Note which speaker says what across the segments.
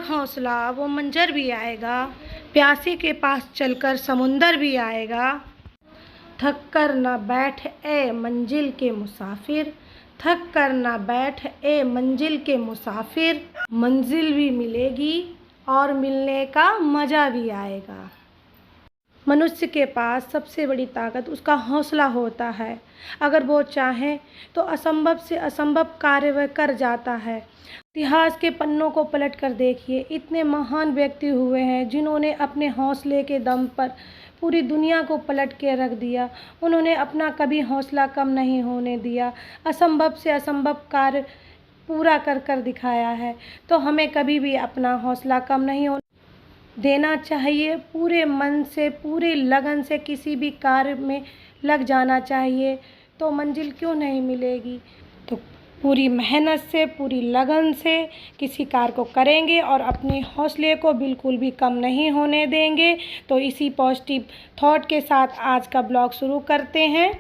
Speaker 1: हौसला वो मंजर भी आएगा, प्यासे के पास चलकर समुंदर भी आएगा। थक कर न बैठ ए मंजिल के मुसाफिर, थक कर न बैठ ए मंजिल के मुसाफिर, मंजिल भी मिलेगी और मिलने का मज़ा भी आएगा। मनुष्य के पास सबसे बड़ी ताकत उसका हौसला होता है। अगर वो चाहे तो असंभव से असंभव कार्य वह कर जाता है। इतिहास के पन्नों को पलट कर देखिए, इतने महान व्यक्ति हुए हैं जिन्होंने अपने हौसले के दम पर पूरी दुनिया को पलट के रख दिया। उन्होंने अपना कभी हौसला कम नहीं होने दिया, असंभव से असंभव कार्य पूरा कर कर दिखाया है। तो हमें कभी भी अपना हौसला कम नहीं देना चाहिए। पूरे मन से, पूरी लगन से किसी भी कार्य में लग जाना चाहिए, तो मंजिल क्यों नहीं मिलेगी। तो पूरी मेहनत से, पूरी लगन से किसी कार्य को करेंगे और अपने हौसले को बिल्कुल भी कम नहीं होने देंगे। तो इसी पॉजिटिव थॉट के साथ आज का ब्लॉग शुरू करते हैं।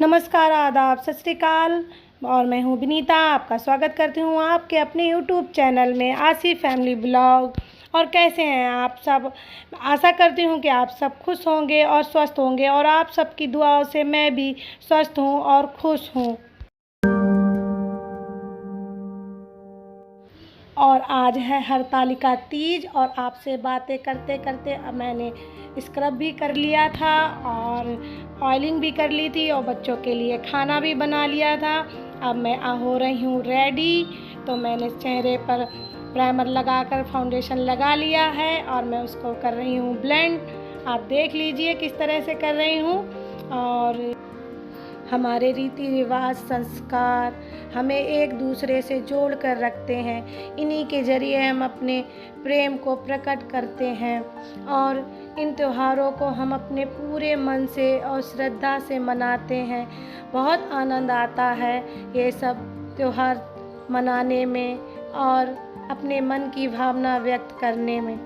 Speaker 1: नमस्कार, आदाब, सत श्री अकाल, और मैं हूँ विनीता। आपका स्वागत करती हूँ आपके अपने यूट्यूब चैनल में आशी फैमिली ब्लॉग। और कैसे हैं आप सब? आशा करती हूँ कि आप सब खुश होंगे और स्वस्थ होंगे, और आप सबकी दुआओं से मैं भी स्वस्थ हूँ और खुश हूँ। और आज है हरतालिका तीज, और आपसे बातें करते करते अब मैंने स्क्रब भी कर लिया था और ऑयलिंग भी कर ली थी और बच्चों के लिए खाना भी बना लिया था। अब मैं हो रही हूँ रेडी। तो मैंने चेहरे पर प्राइमर लगाकर फाउंडेशन लगा लिया है और मैं उसको कर रही हूँ ब्लेंड। आप देख लीजिए किस तरह से कर रही हूँ। और हमारे रीति रिवाज, संस्कार हमें एक दूसरे से जोड़ कर रखते हैं। इन्हीं के ज़रिए हम अपने प्रेम को प्रकट करते हैं, और इन त्योहारों को हम अपने पूरे मन से और श्रद्धा से मनाते हैं। बहुत आनंद आता है ये सब त्योहार मनाने में और अपने मन की भावना व्यक्त करने में।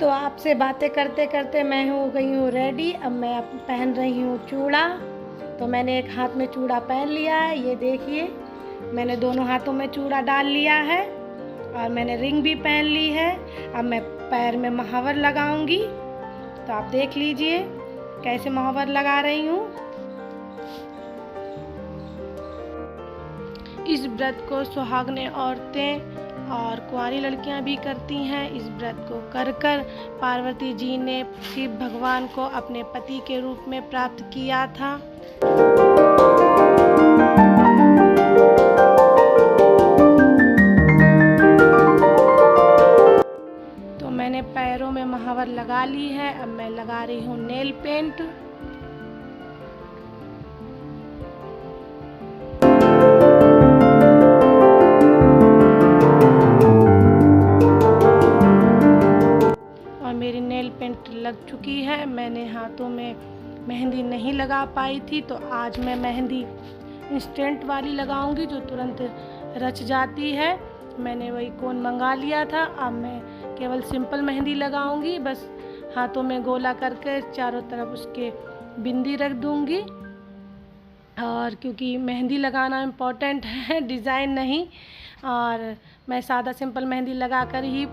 Speaker 1: तो आपसे बातें करते करते मैं हो गई हूँ रेडी। अब मैं पहन रही हूँ चूड़ा। तो मैंने एक हाथ में चूड़ा पहन लिया है, ये देखिए। मैंने दोनों हाथों में चूड़ा डाल लिया है और मैंने रिंग भी पहन ली है। अब मैं पैर में महावर लगाऊंगी। तो आप देख लीजिए कैसे महावर लगा रही हूँ। इस व्रत को सुहागने औरतें और कुंवारी लड़कियां भी करती हैं। इस व्रत को कर कर पार्वती जी ने शिव भगवान को अपने पति के रूप में प्राप्त किया था। तो मैंने पैरों में महावर लगा ली है। अब मैं लगा रही हूँ नेल पेंट। मेरी नेल पेंट लग चुकी है। मैंने हाथों में मेहंदी नहीं लगा पाई थी, तो आज मैं मेहंदी इंस्टेंट वाली लगाऊंगी जो तुरंत रच जाती है। मैंने वही कोन मंगा लिया था। अब मैं केवल सिंपल मेहंदी लगाऊंगी। बस हाथों में गोला करके चारों तरफ उसके बिंदी रख दूंगी। और क्योंकि मेहंदी लगाना इम्पोर्टेंट है, डिज़ाइन नहीं, और मैं सादा सिंपल मेहंदी लगा कर ही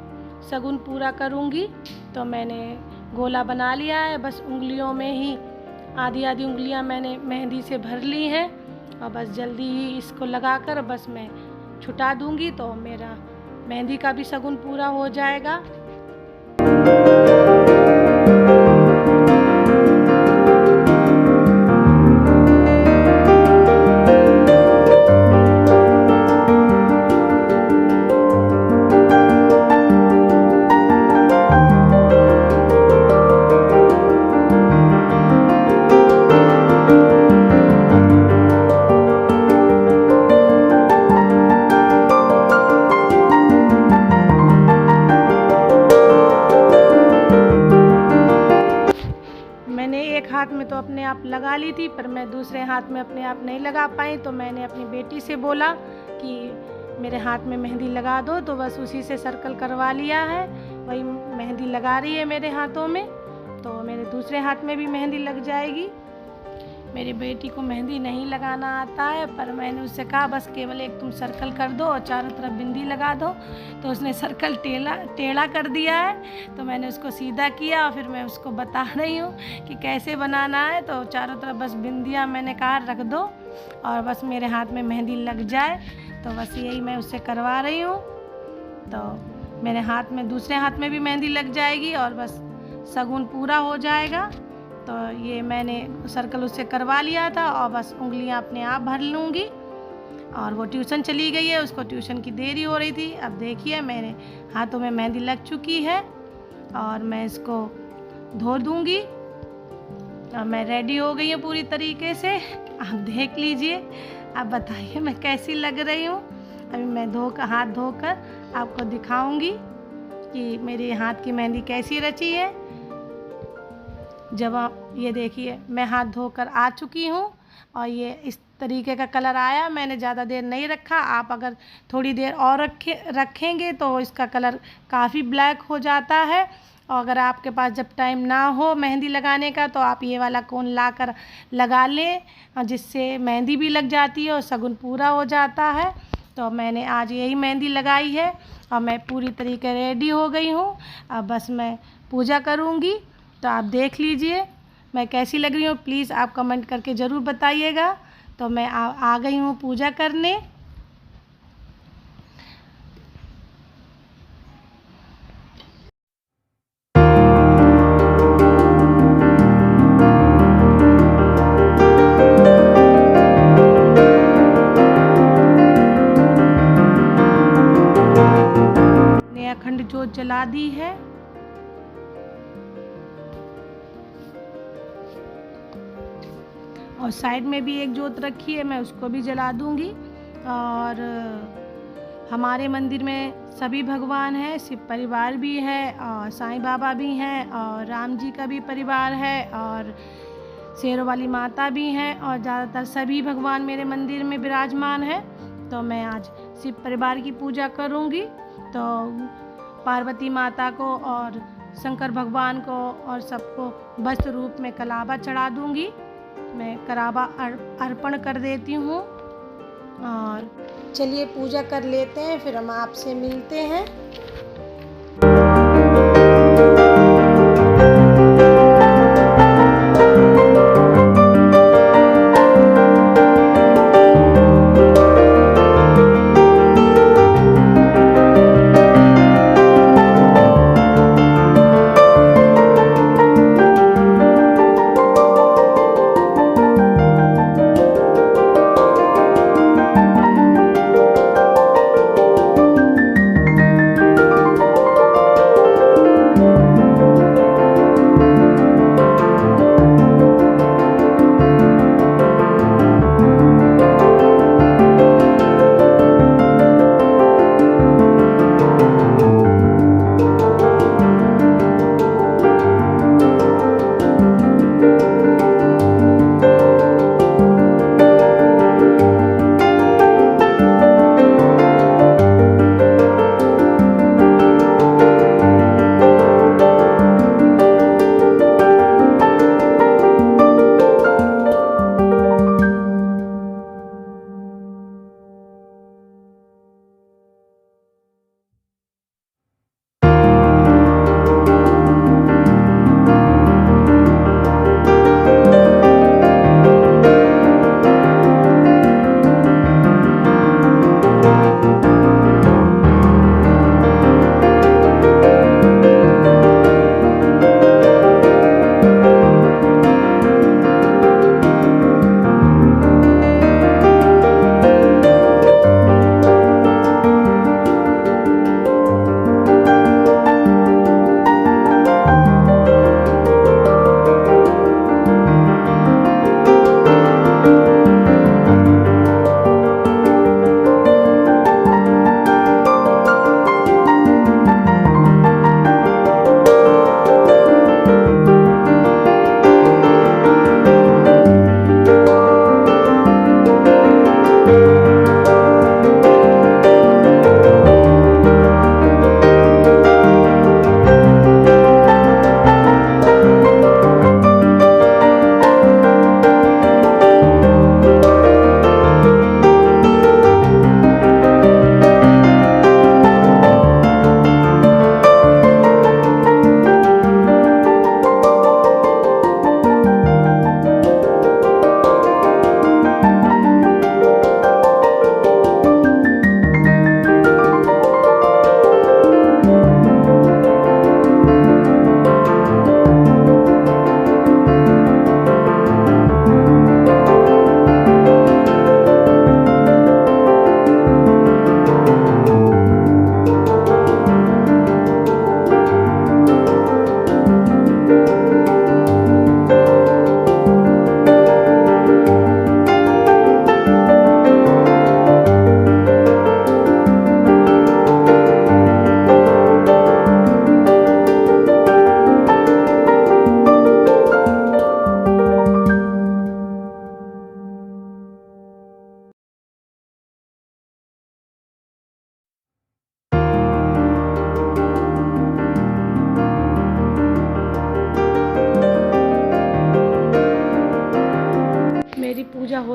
Speaker 1: शगुन पूरा करूंगी। तो मैंने गोला बना लिया है। बस उंगलियों में ही आधी आधी उंगलियां मैंने मेहंदी से भर ली हैं, और बस जल्दी ही इसको लगाकर बस मैं छुटा दूंगी। तो मेरा मेहंदी का भी शगुन पूरा हो जाएगा। हाथ में तो अपने आप लगा ली थी, पर मैं दूसरे हाथ में अपने आप नहीं लगा पाई। तो मैंने अपनी बेटी से बोला कि मेरे हाथ में मेहंदी लगा दो, तो बस उसी से सर्कल करवा लिया है। वही मेहंदी लगा रही है मेरे हाथों में, तो मेरे दूसरे हाथ में भी मेहंदी लग जाएगी। मेरी बेटी को मेहंदी नहीं लगाना आता है, पर मैंने उससे कहा बस केवल एक तुम सर्कल कर दो और चारों तरफ बिंदी लगा दो। तो उसने सर्कल टेढ़ा कर दिया है, तो मैंने उसको सीधा किया और फिर मैं उसको बता रही हूँ कि कैसे बनाना है। तो चारों तरफ बस बिंदियाँ मैंने कहा रख दो और बस मेरे हाथ में मेहंदी लग जाए। तो बस यही मैं उससे करवा रही हूँ। तो मेरे हाथ में, दूसरे हाथ में भी मेहंदी लग जाएगी और बस शगुन पूरा हो जाएगा। तो ये मैंने सर्कल उससे करवा लिया था और बस उंगलियां अपने आप भर लूँगी। और वो ट्यूशन चली गई है, उसको ट्यूशन की देरी हो रही थी। अब देखिए मेरे हाथों में मेहंदी लग चुकी है और मैं इसको धो दूँगी। और मैं रेडी हो गई हूँ पूरी तरीके से। आप देख लीजिए, आप बताइए मैं कैसी लग रही हूँ। अभी मैं हाथ धोकर आपको दिखाऊंगी कि मेरे हाथ की मेहंदी कैसी रची है। जब आप ये देखिए, मैं हाथ धोकर आ चुकी हूँ और ये इस तरीके का कलर आया। मैंने ज़्यादा देर नहीं रखा। आप अगर थोड़ी देर और रखेंगे तो इसका कलर काफ़ी ब्लैक हो जाता है। और अगर आपके पास जब टाइम ना हो मेहंदी लगाने का तो आप ये वाला कोन ला कर लगा लें, जिससे मेहंदी भी लग जाती है और शगुन पूरा हो जाता है। तो मैंने आज यही मेहंदी लगाई है और मैं पूरी तरीके रेडी हो गई हूँ। अब बस मैं पूजा करूँगी। तो आप देख लीजिए मैं कैसी लग रही हूँ, प्लीज़ आप कमेंट करके ज़रूर बताइएगा। तो मैं आ गई हूँ पूजा करने। अखंड जोत जला दी है। और साइड में भी एक जोत रखी है, मैं उसको भी जला दूंगी। और हमारे मंदिर में सभी भगवान हैं, शिव परिवार भी है और साईं बाबा भी हैं और राम जी का भी परिवार है और शेरों वाली माता भी हैं और ज़्यादातर सभी भगवान मेरे मंदिर में विराजमान है। तो मैं आज शिव परिवार की पूजा करूंगी। तो पार्वती माता को और शंकर भगवान को और सबको वस्त्र रूप में कलावा चढ़ा दूंगी। मैं कलावा अर्पण कर देती हूँ। और चलिए पूजा कर लेते हैं, फिर हम आपसे मिलते हैं।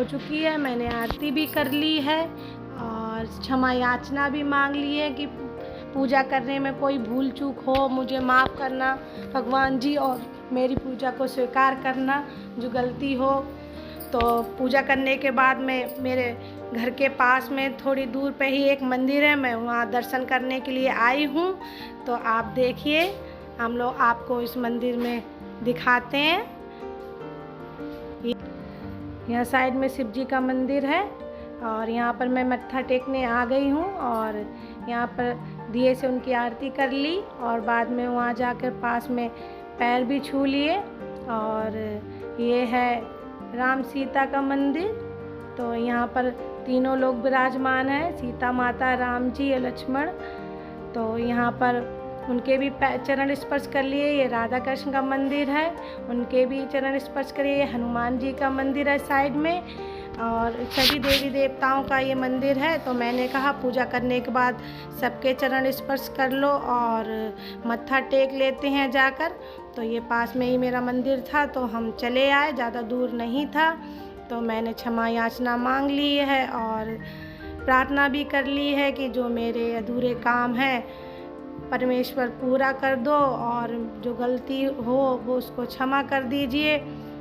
Speaker 1: चुकी है। मैंने आरती भी कर ली है और क्षमा याचना भी मांग ली है कि पूजा करने में कोई भूल चूक हो मुझे माफ़ करना भगवान जी, और मेरी पूजा को स्वीकार करना जो गलती हो। तो पूजा करने के बाद मैं मेरे घर के पास में थोड़ी दूर पे ही एक मंदिर है, मैं वहाँ दर्शन करने के लिए आई हूँ। तो आप देखिए, हम लोग आपको इस मंदिर में दिखाते हैं। यहाँ साइड में शिव जी का मंदिर है और यहाँ पर मैं मत्था टेकने आ गई हूँ और यहाँ पर दिए से उनकी आरती कर ली और बाद में वहाँ जाकर पास में पैर भी छू लिए। और ये है राम सीता का मंदिर। तो यहाँ पर तीनों लोग विराजमान हैं, सीता माता, राम जी और लक्ष्मण। तो यहाँ पर उनके भी चरण स्पर्श कर लिए। ये राधा कृष्ण का मंदिर है, उनके भी चरण स्पर्श करिए। ये हनुमान जी का मंदिर है साइड में और सभी देवी देवताओं का ये मंदिर है। तो मैंने कहा पूजा करने के बाद सबके चरण स्पर्श कर लो और मत्था टेक लेते हैं जाकर। तो ये पास में ही मेरा मंदिर था तो हम चले आए, ज़्यादा दूर नहीं था। तो मैंने क्षमा याचना मांग ली है और प्रार्थना भी कर ली है कि जो मेरे अधूरे काम हैं परमेश्वर पूरा कर दो और जो गलती हो वो उसको क्षमा कर दीजिए।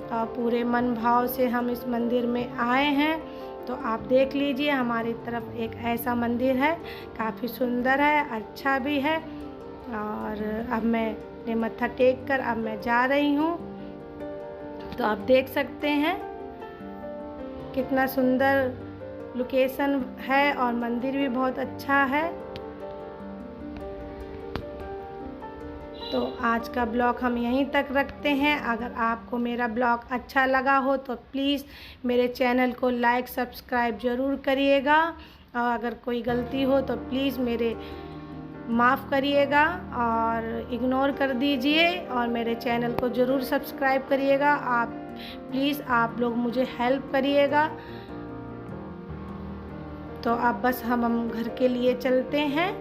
Speaker 1: और पूरे मन भाव से हम इस मंदिर में आए हैं। तो आप देख लीजिए, हमारी तरफ एक ऐसा मंदिर है, काफ़ी सुंदर है, अच्छा भी है। और अब मैं मत्था टेक कर अब मैं जा रही हूँ। तो आप देख सकते हैं कितना सुंदर लोकेशन है और मंदिर भी बहुत अच्छा है। तो आज का ब्लॉग हम यहीं तक रखते हैं। अगर आपको मेरा ब्लॉग अच्छा लगा हो तो प्लीज़ मेरे चैनल को लाइक सब्सक्राइब ज़रूर करिएगा और अगर कोई गलती हो तो प्लीज़ मेरे माफ़ करिएगा और इग्नोर कर दीजिए और मेरे चैनल को ज़रूर सब्सक्राइब करिएगा। आप प्लीज़ आप लोग मुझे हेल्प करिएगा। तो अब बस हम घर के लिए चलते हैं।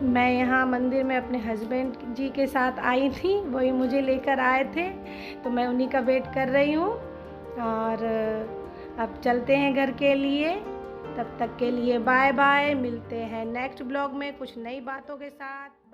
Speaker 1: मैं यहाँ मंदिर में अपने हस्बैंड जी के साथ आई थी, वही मुझे लेकर आए थे, तो मैं उन्हीं का वेट कर रही हूँ। और अब चलते हैं घर के लिए। तब तक के लिए बाय बाय। मिलते हैं नेक्स्ट ब्लॉग में कुछ नई बातों के साथ।